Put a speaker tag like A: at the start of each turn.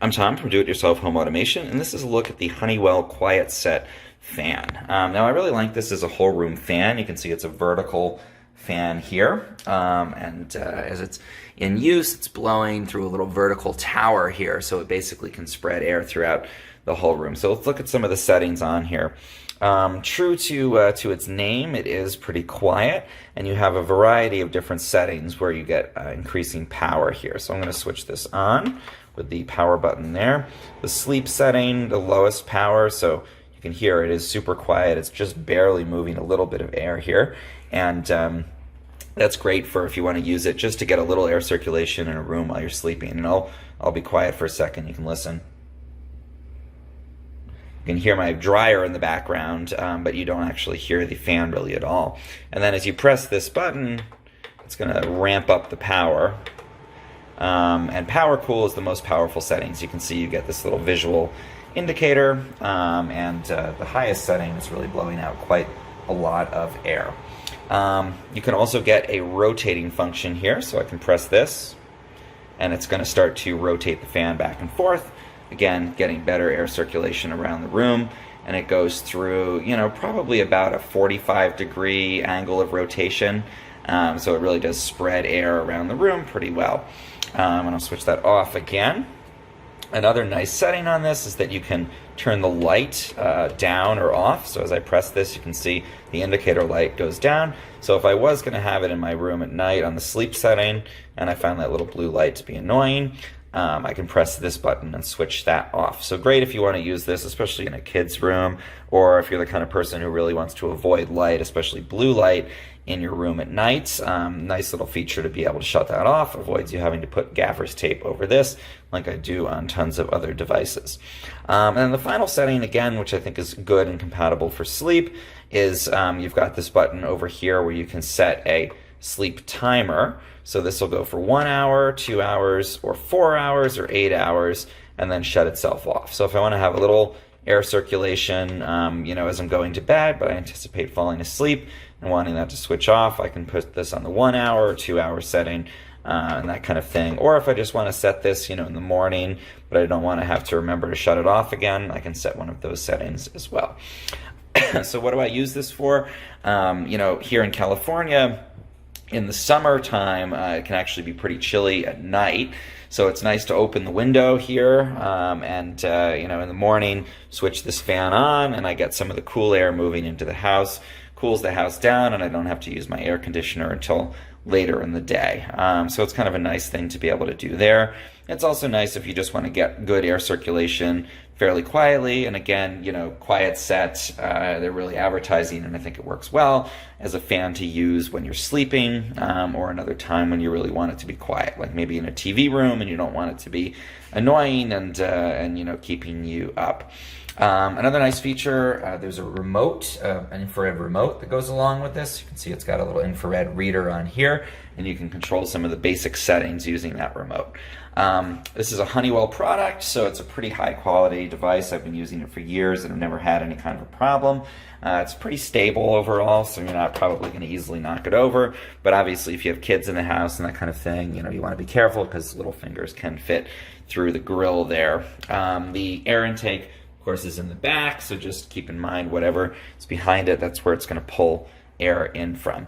A: I'm Tom from Do-It-Yourself Home Automation, and this is a look at the Honeywell QuietSet fan. Now I really like this as a whole room fan. You can see it's a vertical fan here, and as it's in use, it's blowing through a little vertical tower here, so it basically can spread air throughout the whole room. So let's look at some of the settings on here. True to its name, it is pretty quiet, and you have a variety of different settings where you get increasing power here. So I'm going to switch this on with the power button there. The sleep setting, the lowest power, so you can hear it is super quiet. It's just barely moving a little bit of air here, and that's great for if you want to use it just to get a little air circulation in a room while you're sleeping. And I'll be quiet for a second. You can listen. You can hear my dryer in the background, but you don't actually hear the fan really at all. And then as you press this button, it's going to ramp up the power. And power cool is the most powerful settings. You can see you get this little visual indicator, and the highest setting is really blowing out quite a lot of air. You can also get a rotating function here, so I can press this and it's going to start to rotate the fan back and forth. Again, getting better air circulation around the room, and it goes through, probably about a 45-degree angle of rotation, so it really does spread air around the room pretty well. And I'll switch that off again. Another nice setting on this is that you can turn the light down or off. So as I press this, you can see the indicator light goes down. So if I was going to have it in my room at night on the sleep setting, and I found that little blue light to be annoying, I can press this button and switch that off. So great if you want to use this, especially in a kid's room, or if you're the kind of person who really wants to avoid light, especially blue light, in your room at night. Nice little feature to be able to shut that off. Avoids you having to put gaffer's tape over this like I do on tons of other devices. And then the final setting, again, which I think is good and compatible for sleep, is you've got this button over here where you can set a sleep timer. So this will go for 1 hour, 2 hours, or 4 hours, or 8 hours, and then shut itself off. So if I want to have a little air circulation, as I'm going to bed, but I anticipate falling asleep and wanting that to switch off, I can put this on the 1 hour or 2 hour setting, and that kind of thing. Or if I just want to set this, in the morning, but I don't want to have to remember to shut it off again, I can set one of those settings as well. So what do I use this for? Here in California, in the summertime, it can actually be pretty chilly at night. So it's nice to open the window here, and in the morning, switch this fan on, and I get some of the cool air moving into the house, cools the house down, and I don't have to use my air conditioner until later in the day. So it's kind of a nice thing to be able to do there. It's also nice if you just want to get good air circulation fairly quietly, and again, QuietSet, they're really advertising, and I think it works well as a fan to use when you're sleeping, or another time when you really want it to be quiet, like maybe in a TV room and you don't want it to be annoying and keeping you up. Another nice feature, there's a remote, an infrared remote that goes along with this. You can see it's got a little infrared reader on here, and you can control some of the basic settings using that remote. This is a Honeywell product, so it's a pretty high quality device. I've been using it for years and I've never had any kind of a problem. It's pretty stable overall, so you're not probably going to easily knock it over. But obviously if you have kids in the house and that kind of thing, you want to be careful because little fingers can fit through the grill there. The air intake, of course, is in the back, so just keep in mind whatever is behind it, that's where it's going to pull air in from.